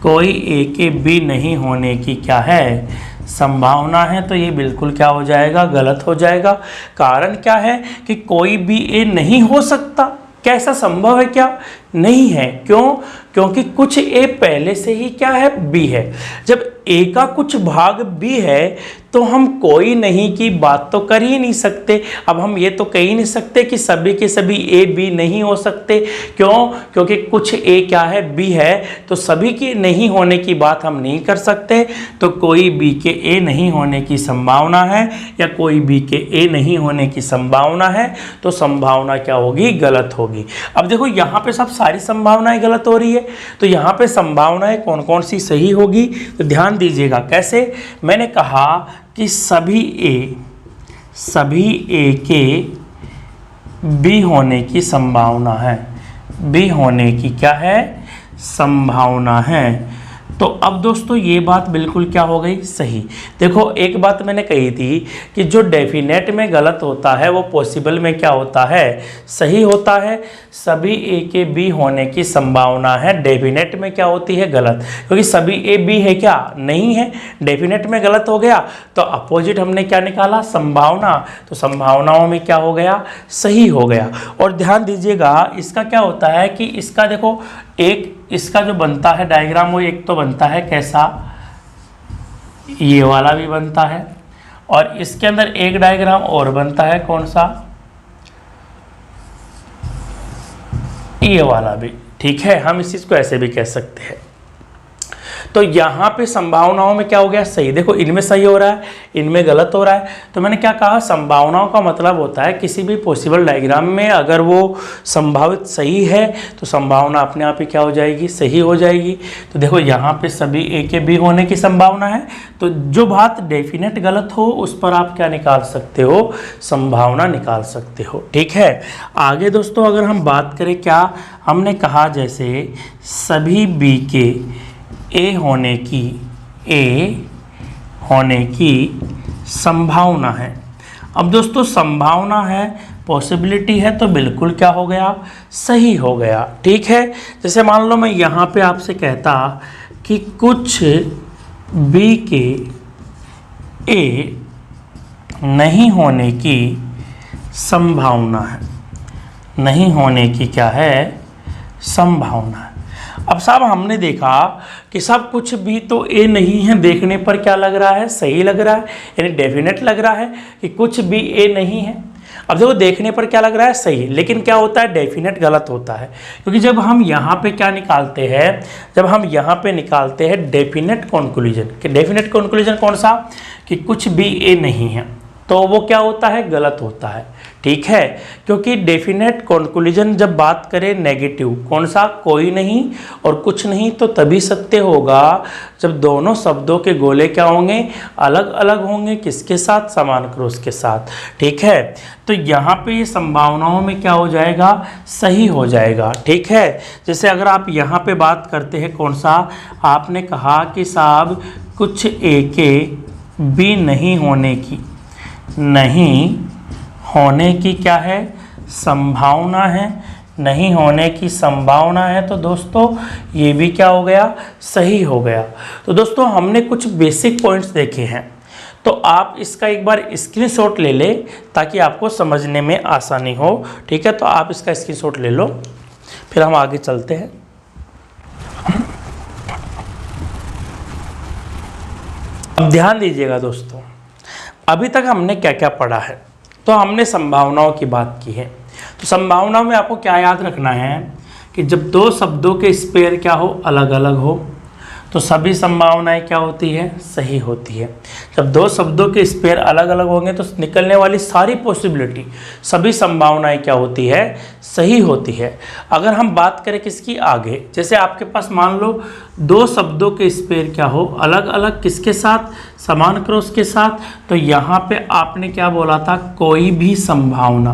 कोई ए के बी नहीं होने की क्या है, संभावना है, तो ये बिल्कुल क्या हो जाएगा, गलत हो जाएगा। कारण क्या है कि कोई भी ए नहीं हो सकता, क्या ऐसा संभव है? क्या नहीं है। क्यों? क्योंकि कुछ ए पहले से ही क्या है, बी है। जब ए का कुछ भाग बी है तो हम कोई नहीं की बात तो कर ही नहीं सकते। अब हम ये तो कह ही नहीं सकते कि सभी के सभी ए बी नहीं हो सकते। क्यों? क्योंकि कुछ ए क्या है, बी है, तो सभी के नहीं होने की बात हम नहीं कर सकते। तो कोई बी के ए नहीं होने की संभावना है या कोई बी के ए नहीं होने की संभावना है, तो संभावना क्या होगी, गलत होगी। अब देखो यहाँ पे सब सारी संभावनाएं गलत हो रही है, तो यहाँ पे संभावनाएं कौन कौन सी सही होगी, तो ध्यान दीजिएगा। कैसे? मैंने कहा कि सभी ए के बी होने की संभावना है, बी होने की क्या है, संभावना है। तो अब दोस्तों ये बात बिल्कुल क्या हो गई, सही। देखो एक बात मैंने कही थी कि जो डेफिनेट में गलत होता है वो पॉसिबल में क्या होता है, सही होता है। सभी ए के बी होने की संभावना है, डेफिनेट में क्या होती है, गलत, क्योंकि सभी ए बी है क्या, नहीं है, डेफिनेट में गलत हो गया। तो अपोजिट हमने क्या निकाला, संभावना, तो संभावनाओं में क्या हो गया, सही हो गया। और ध्यान दीजिएगा इसका क्या होता है कि इसका देखो एक इसका जो बनता है डायग्राम, वो एक तो बनता है कैसा, ये वाला भी बनता है, और इसके अंदर एक डायग्राम और बनता है, कौन सा, ये वाला भी, ठीक है। हम इस चीज़ को ऐसे भी कह सकते हैं। तो यहाँ पे संभावनाओं में क्या हो गया, सही। देखो इनमें सही हो रहा है, इनमें गलत हो रहा है। तो मैंने क्या कहा, संभावनाओं का मतलब होता है किसी भी पॉसिबल डायग्राम में अगर वो संभावित सही है तो संभावना अपने आप ही क्या हो जाएगी, सही हो जाएगी। तो देखो यहाँ पे सभी ए के बी होने की संभावना है, तो जो बात डेफिनेट गलत हो उस पर आप क्या निकाल सकते हो, संभावना निकाल सकते हो, ठीक है। आगे दोस्तों अगर हम बात करें, क्या हमने कहा, जैसे सभी बी के ए होने की संभावना है। अब दोस्तों संभावना है, पॉसिबिलिटी है, तो बिल्कुल क्या हो गया, सही हो गया, ठीक है। जैसे मान लो मैं यहाँ पे आपसे कहता कि कुछ बी के ए नहीं होने की संभावना है, नहीं होने की क्या है, संभावना है। अब साहब हमने देखा कि सब कुछ भी तो ए नहीं है, देखने पर क्या लग रहा है, सही लग रहा है, यानी डेफिनेट लग रहा है कि कुछ भी ए नहीं है। अब देखो देखने पर क्या लग रहा है, सही, लेकिन क्या होता है, डेफिनेट गलत होता है। क्योंकि जब हम यहाँ पे क्या निकालते हैं, जब हम यहाँ पे निकालते हैं डेफिनेट कंक्लूजन, कि डेफिनेट कंक्लूजन कौन सा, कि कुछ भी ए नहीं है, तो वो क्या होता है, गलत होता है। ठीक है, क्योंकि डेफिनेट कंक्लूजन जब बात करें नेगेटिव, कौन सा, कोई नहीं और कुछ नहीं, तो तभी सत्य होगा जब दोनों शब्दों के गोले क्या होंगे, अलग अलग होंगे, किसके साथ, समान क्रॉस के साथ। ठीक है, तो यहाँ पे ये संभावनाओं में क्या हो जाएगा, सही हो जाएगा। ठीक है, जैसे अगर आप यहाँ पे बात करते हैं कौन सा, आपने कहा कि साहब कुछ ए के बी नहीं होने की क्या है, संभावना है, नहीं होने की संभावना है, तो दोस्तों ये भी क्या हो गया, सही हो गया। तो दोस्तों हमने कुछ बेसिक पॉइंट्स देखे हैं, तो आप इसका एक बार स्क्रीनशॉट ले लें ताकि आपको समझने में आसानी हो। ठीक है, तो आप इसका स्क्रीनशॉट ले लो, फिर हम आगे चलते हैं। अब ध्यान दीजिएगा दोस्तों, अभी तक हमने क्या क्या पढ़ा है। तो हमने संभावनाओं की बात की है, तो संभावनाओं में आपको क्या याद रखना है कि जब दो शब्दों के स्पेयर क्या हो, अलग अलग हो, तो सभी संभावनाएं क्या होती है, सही होती है। जब दो शब्दों के स्पेयर अलग अलग होंगे तो निकलने वाली सारी पॉसिबिलिटी, सभी संभावनाएं क्या होती है, सही होती है। अगर हम बात करें किसकी, आगे, जैसे आपके पास मान लो दो शब्दों के स्पेयर क्या हो, अलग अलग, किसके साथ, समान क्रॉस के साथ, तो यहाँ पे आपने क्या बोला था, कोई भी संभावना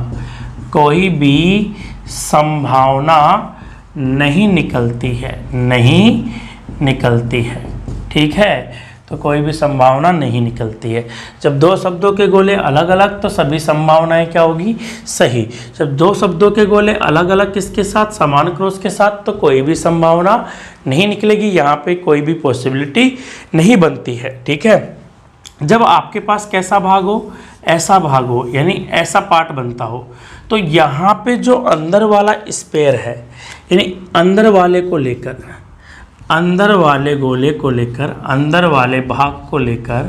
नहीं निकलती है। ठीक है, तो कोई भी संभावना नहीं निकलती है। जब दो शब्दों के गोले अलग अलग तो सभी संभावनाएं क्या होगी, सही। जब दो शब्दों के गोले अलग अलग किसके साथ, समान क्रॉस के साथ, तो कोई भी संभावना नहीं निकलेगी, यहाँ पे कोई भी पॉसिबिलिटी नहीं बनती है। ठीक है, जब आपके पास कैसा भाग हो, ऐसा भाग हो, यानी ऐसा पार्ट बनता हो, तो यहाँ पे जो अंदर वाला स्पेयर है, यानी अंदर वाले गोले को लेकर, अंदर वाले भाग को लेकर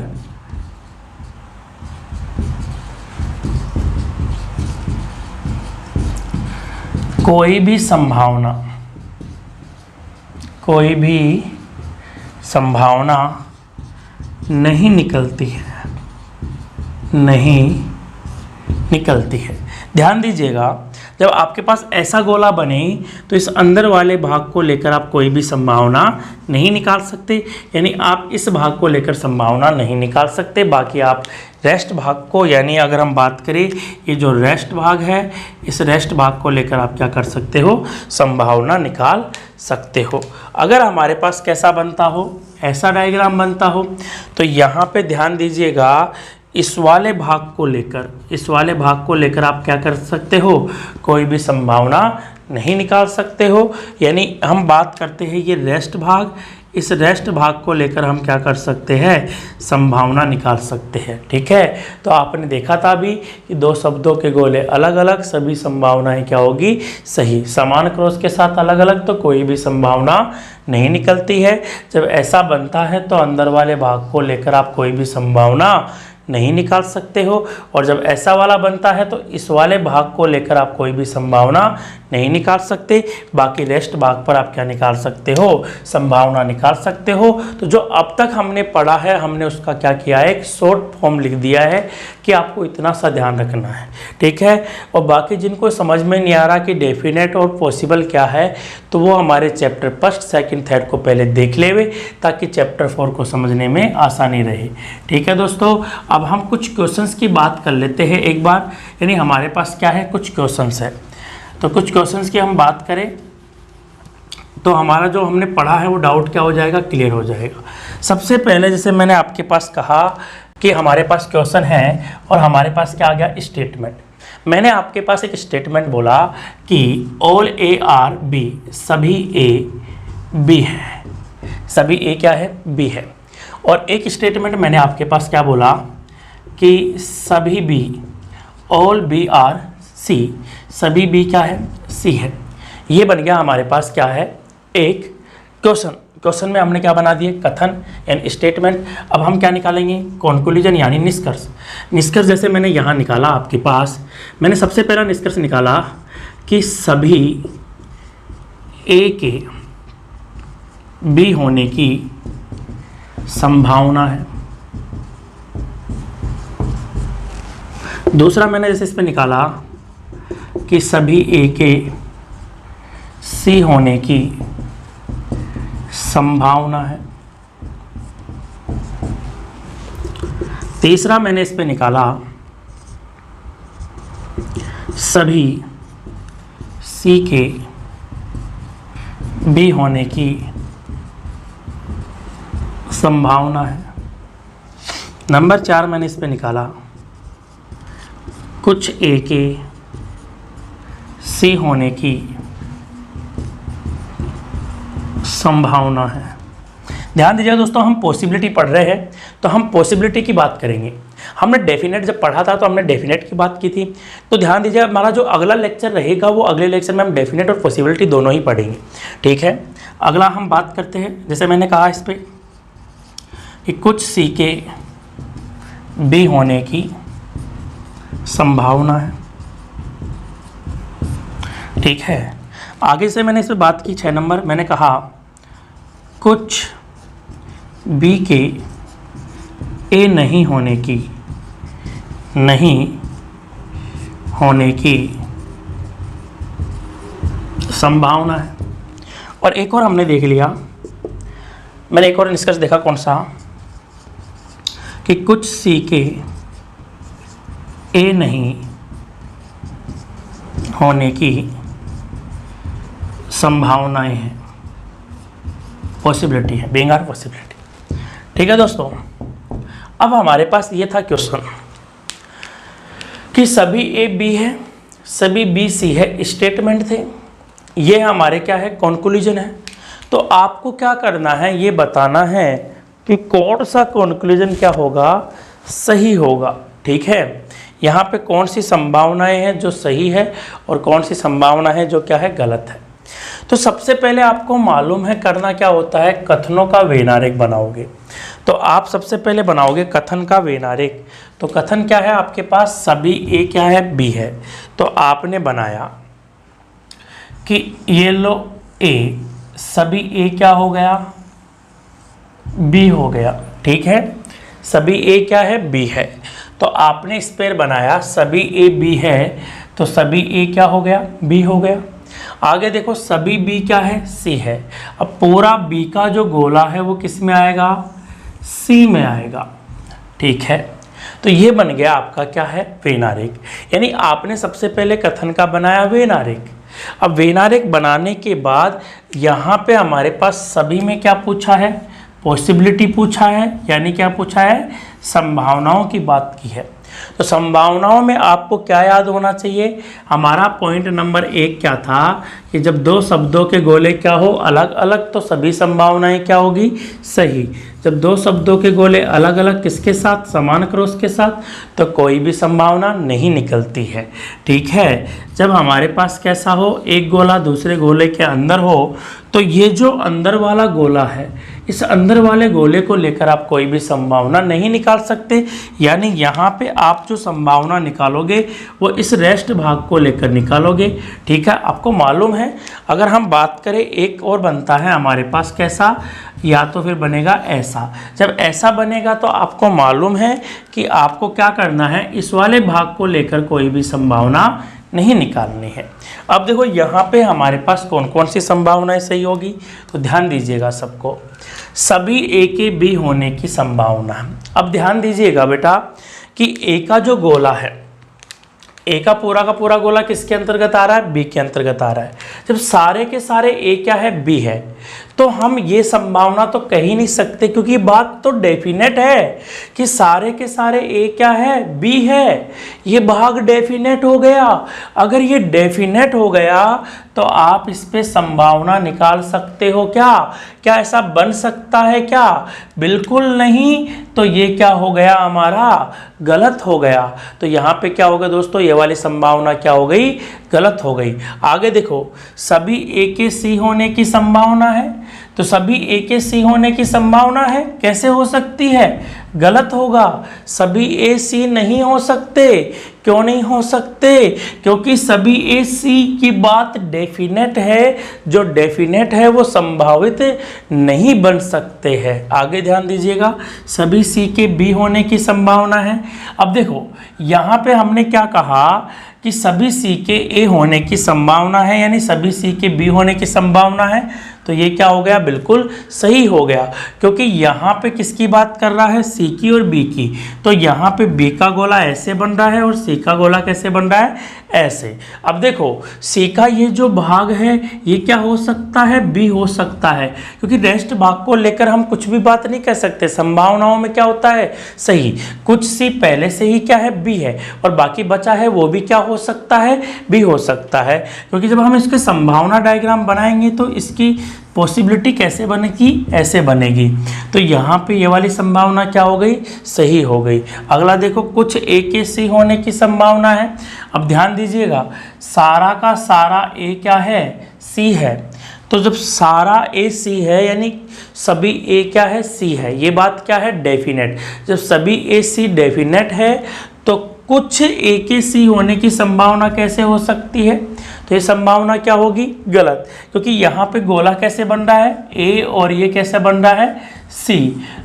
कोई भी संभावना नहीं निकलती है। ध्यान दीजिएगा, जब आपके पास ऐसा गोला बने तो इस अंदर वाले भाग को लेकर आप कोई भी संभावना नहीं निकाल सकते, यानी आप इस भाग को लेकर संभावना नहीं निकाल सकते। बाकी आप रेस्ट भाग को, यानी अगर हम बात करें ये जो रेस्ट भाग है, इस रेस्ट भाग को लेकर आप क्या कर सकते हो, संभावना निकाल सकते हो। अगर हमारे पास कैसा बनता हो, ऐसा डायग्राम बनता हो, तो यहाँ पे ध्यान दीजिएगा, इस वाले भाग को लेकर आप क्या कर सकते हो, कोई भी संभावना नहीं निकाल सकते हो। यानी हम बात करते हैं ये रेस्ट भाग, इस रेस्ट भाग को लेकर हम क्या कर सकते हैं, संभावना निकाल सकते हैं। ठीक है, तो आपने देखा था अभी कि दो शब्दों के गोले अलग अलग, सभी संभावनाएं क्या होगी, सही। समान क्रॉस के साथ अलग अलग तो कोई भी संभावना नहीं निकलती है। जब ऐसा बनता है तो अंदर वाले भाग को लेकर आप कोई भी संभावना नहीं निकाल सकते हो, और जब ऐसा वाला बनता है तो इस वाले भाग को लेकर आप कोई भी संभावना नहीं निकाल सकते। बाकी रेस्ट भाग पर आप क्या निकाल सकते हो, संभावना निकाल सकते हो। तो जो अब तक हमने पढ़ा है, हमने उसका क्या किया है, एक शॉर्ट फॉर्म लिख दिया है कि आपको इतना सा ध्यान रखना है। ठीक है, और बाकी जिनको समझ में नहीं आ रहा कि डेफिनेट और पॉसिबल क्या है, तो वो हमारे चैप्टर फर्स्ट, सेकंड, थर्ड को पहले देख लेवे, ताकि चैप्टर 4 को समझने में आसानी रहे। ठीक है दोस्तों, अब हम कुछ क्वेश्चंस की बात कर लेते हैं एक बार, यानी हमारे पास क्या है, कुछ क्वेश्चंस है। तो कुछ क्वेश्चंस की हम बात करें तो हमारा जो हमने पढ़ा है वो डाउट क्या हो जाएगा, क्लियर हो जाएगा। सबसे पहले जैसे मैंने आपके पास कहा कि हमारे पास क्वेश्चन है और हमारे पास क्या आ गया, स्टेटमेंट। मैंने आपके पास एक स्टेटमेंट बोला कि ऑल ए आर बी, सभी ए बी है, सभी ए क्या है, बी है। और एक स्टेटमेंट मैंने आपके पास क्या बोला कि सभी B, all B are C, सभी बी क्या है, सी है। ये बन गया हमारे पास क्या है, एक क्वेश्चन। क्वेश्चन में हमने क्या बना दिए, कथन यानी स्टेटमेंट। अब हम क्या निकालेंगे, कंक्लूजन यानी निष्कर्ष। निष्कर्ष जैसे मैंने यहाँ निकाला आपके पास, मैंने सबसे पहला निष्कर्ष निकाला कि सभी ए के बी होने की संभावना है, दूसरा मैंने जैसे इस पे निकाला कि सभी ए के सी होने की संभावना है। तीसरा मैंने इस पे निकाला सभी सी के बी होने की संभावना है। नंबर 4 मैंने इस पे निकाला कुछ ए के सी होने की संभावना है। ध्यान दीजिए दोस्तों, हम पॉसिबिलिटी पढ़ रहे हैं तो हम पॉसिबिलिटी की बात करेंगे। हमने डेफिनेट जब पढ़ा था तो हमने डेफिनेट की बात की थी। तो ध्यान दीजिए, हमारा जो अगला लेक्चर रहेगा वो अगले लेक्चर में हम डेफिनेट और पॉसिबिलिटी दोनों ही पढ़ेंगे। ठीक है, अगला हम बात करते हैं, जैसे मैंने कहा इस पर कि कुछ सी के बी होने की संभावना है। ठीक है, आगे से मैंने इस पर बात की 6 नंबर, मैंने कहा कुछ बी के ए नहीं होने की संभावना है। और एक और हमने देख लिया, मैंने एक और निष्कर्ष देखा, कौन सा, कि कुछ सी के ए नहीं होने की संभावनाएं हैं, पॉसिबिलिटी है, बीइंग आर पॉसिबिलिटी। ठीक है दोस्तों, अब हमारे पास ये था क्वेश्चन कि सभी ए बी है, सभी बी सी है, स्टेटमेंट थे। ये हमारे क्या है, कॉन्क्लूजन है। तो आपको क्या करना है, ये बताना है कि कौन सा कॉन्क्लूजन क्या होगा, सही होगा। ठीक है, यहाँ पे कौन सी संभावनाएं हैं जो सही है और कौन सी संभावना है जो क्या है, गलत है। तो सबसे पहले आपको मालूम है करना क्या होता है, कथनों का वेनारेक बनाओगे। तो आप सबसे पहले बनाओगे कथन का वेनारेक। तो कथन क्या है आपके पास, सभी ए क्या है, बी है। तो आपने बनाया कि ये लो ए, सभी ए क्या हो गया, बी हो गया। ठीक है, सभी ए क्या है, बी है। तो आपने इस पर बनाया सभी ए बी है, तो सभी ए क्या हो गया, बी हो गया। आगे देखो सभी बी क्या है, सी है। अब पूरा बी का जो गोला है वो किस में आएगा, सी में आएगा। ठीक है, तो ये बन गया आपका क्या है, वेनारेक। यानी आपने सबसे पहले कथन का बनाया वेनारेक। अब वेनारेक बनाने के बाद यहाँ पे हमारे पास सभी में क्या पूछा है, पॉसिबिलिटी पूछा है, यानी क्या पूछा है, संभावनाओं की बात की है। तो संभावनाओं में आपको क्या याद होना चाहिए, हमारा पॉइंट नंबर 1 क्या था कि जब दो शब्दों के गोले क्या हो अलग अलग तो सभी संभावनाएं क्या होगी, सही। जब दो शब्दों के गोले अलग अलग किसके साथ, समान क्रॉस के साथ, तो कोई भी संभावना नहीं निकलती है। ठीक है, जब हमारे पास कैसा हो, एक गोला दूसरे गोले के अंदर हो, तो ये जो अंदर वाला गोला है, इस अंदर वाले गोले को लेकर आप कोई भी संभावना नहीं निकाल सकते। यानी यहाँ पे आप जो संभावना निकालोगे वो इस रेस्ट भाग को लेकर निकालोगे। ठीक है, आपको मालूम है, अगर हम बात करें एक और बनता है हमारे पास कैसा, या तो फिर बनेगा ऐसा। जब ऐसा बनेगा तो आपको मालूम है कि आपको क्या करना है, इस वाले भाग को लेकर कोई भी संभावना नहीं निकालनी है। अब देखो यहाँ पे हमारे पास कौन कौन सी संभावनाएं सही होगी, तो ध्यान दीजिएगा सबको, सभी ए के बी होने की संभावना। अब ध्यान दीजिएगा बेटा कि ए का जो गोला है, ए का पूरा गोला किसके अंतर्गत आ रहा है, बी के अंतर्गत आ रहा है। जब सारे के सारे ए क्या है, बी है, तो हम ये संभावना तो कह ही नहीं सकते, क्योंकि बात तो डेफिनेट है कि सारे के सारे ए क्या है, बी है। ये भाग डेफिनेट हो गया। अगर ये डेफिनेट हो गया तो आप इस पे संभावना निकाल सकते हो क्या, क्या ऐसा बन सकता है क्या, बिल्कुल नहीं। तो ये क्या हो गया, हमारा गलत हो गया। तो यहाँ पे क्या होगा दोस्तों, ये वाली संभावना क्या हो गई, गलत हो गई। आगे देखो, सभी ए के सी होने की संभावना है, तो सभी ए के सी होने की संभावना है, कैसे हो सकती है? गलत होगा, सभी ए सी नहीं हो सकते। क्यों नहीं हो सकते? क्योंकि सभी ए सी की बात डेफिनेट है, जो डेफिनेट है वो संभावित नहीं बन सकते हैं। आगे ध्यान दीजिएगा, सभी सी के बी होने की संभावना है। अब देखो यहाँ पे हमने क्या कहा कि सभी सी के ए होने की संभावना है, यानी सभी सी के बी होने की संभावना है। तो ये क्या हो गया? बिल्कुल सही हो गया, क्योंकि यहाँ पे किसकी बात कर रहा है? सी की और बी की। तो यहाँ पे बी का गोला ऐसे बन रहा है और सी का गोला कैसे बन रहा है? ऐसे। अब देखो सी का ये जो भाग है ये क्या हो सकता है? बी हो सकता है, क्योंकि रेस्ट भाग को लेकर हम कुछ भी बात नहीं कर सकते। संभावनाओं में क्या होता है? सही। कुछ सी पहले से ही क्या है? बी है, और बाकी बचा है वो भी क्या हो सकता है? बी हो सकता है। क्योंकि जब हम इसके संभावना डायग्राम बनाएंगे तो इसकी पॉसिबिलिटी कैसे बनेगी? ऐसे बनेगी। तो यहाँ पे ये वाली संभावना क्या हो गई? सही हो गई। अगला देखो, कुछ ए के सी होने की संभावना है। अब ध्यान दीजिएगा, सारा का सारा ए क्या है? सी है। तो जब सारा ए सी है यानी सभी ए क्या है? सी है। ये बात क्या है? डेफिनेट। जब सभी ए सी डेफिनेट है तो कुछ ए के सी होने की संभावना कैसे हो सकती है? तो ये संभावना क्या होगी? गलत, क्योंकि यहाँ पे गोला कैसे बन रहा है? ए, और ये कैसे बन रहा है? सी।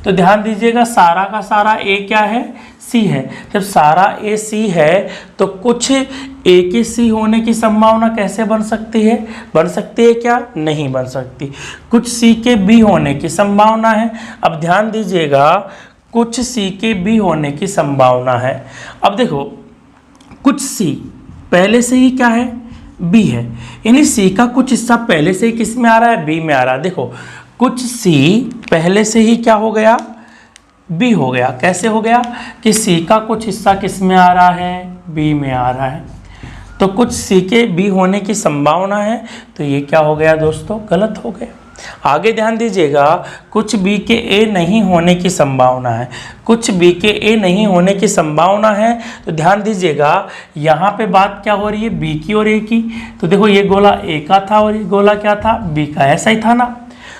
तो ध्यान दीजिएगा, सारा का सारा ए क्या है? सी है। जब सारा ए सी है तो कुछ ए के सी होने की संभावना कैसे बन सकती है? बन सकती है क्या? नहीं बन सकती। कुछ सी के बी होने की संभावना है। अब ध्यान दीजिएगा, कुछ सी के बी होने की संभावना है। अब देखो, कुछ सी पहले से ही क्या है? बी है, यानी सी का कुछ हिस्सा पहले से ही किस में आ रहा है? बी में आ रहा है। देखो कुछ सी पहले से ही क्या हो गया? बी हो गया। कैसे हो गया? कि सी का कुछ हिस्सा किस में आ रहा है? बी में आ रहा है। तो कुछ सी के बी होने की संभावना है, तो ये क्या हो गया दोस्तों? गलत हो गया। आगे ध्यान दीजिएगा, कुछ बी के ए नहीं होने की संभावना है। कुछ बी के ए नहीं होने की संभावना है, तो ध्यान दीजिएगा यहाँ पे बात क्या हो रही है? बी की और ए की। तो देखो ये गोला ए का था और ये गोला क्या था? बी का। ऐसा ही था ना?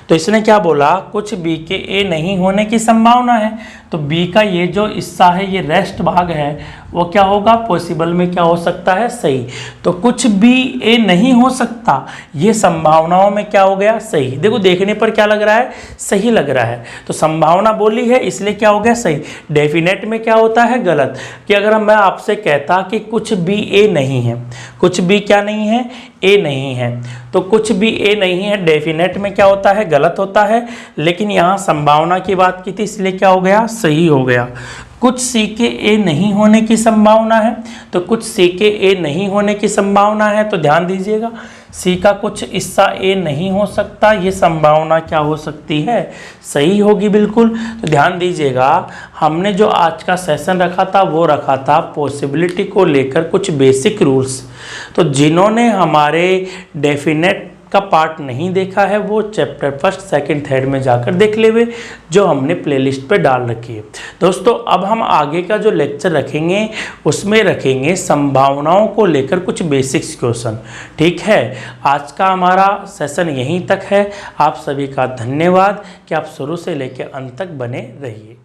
तो इसने क्या बोला? कुछ बी के ए नहीं होने की संभावना है। तो बी का ये जो हिस्सा है, ये रेस्ट भाग है, वो क्या होगा? पॉसिबल में क्या हो सकता है? सही। तो कुछ बी ए नहीं हो सकता, ये संभावनाओं में क्या हो गया? सही। देखो देखने पर क्या लग रहा है? सही लग रहा है। तो संभावना बोली है इसलिए क्या हो गया? सही। डेफिनेट में क्या होता है? गलत। कि अगर मैं आपसे कहता कि कुछ बी ए नहीं है, कुछ बी क्या नहीं है? ए नहीं है, तो कुछ भी ए नहीं है डेफिनेट में क्या होता है? गलत होता है। लेकिन यहाँ संभावना की बात की थी इसलिए क्या हो गया? सही हो गया। कुछ सी के ए नहीं होने की संभावना है, तो कुछ सी के ए नहीं होने की संभावना है। तो ध्यान दीजिएगा, सी का कुछ हिस्सा ए नहीं हो सकता, ये संभावना क्या हो सकती है? सही होगी बिल्कुल। तो ध्यान दीजिएगा, हमने जो आज का सेशन रखा था वो रखा था पॉसिबिलिटी को लेकर कुछ बेसिक रूल्स। तो जिन्होंने हमारे डेफिनेट का पार्ट नहीं देखा है वो चैप्टर फर्स्ट, सेकंड, थर्ड में जाकर देख लेवे, जो हमने प्लेलिस्ट पे डाल रखी है। दोस्तों अब हम आगे का जो लेक्चर रखेंगे उसमें रखेंगे संभावनाओं को लेकर कुछ बेसिक्स क्वेश्चन। ठीक है, आज का हमारा सेशन यहीं तक है। आप सभी का धन्यवाद कि आप शुरू से लेकर अंत तक बने रहिए।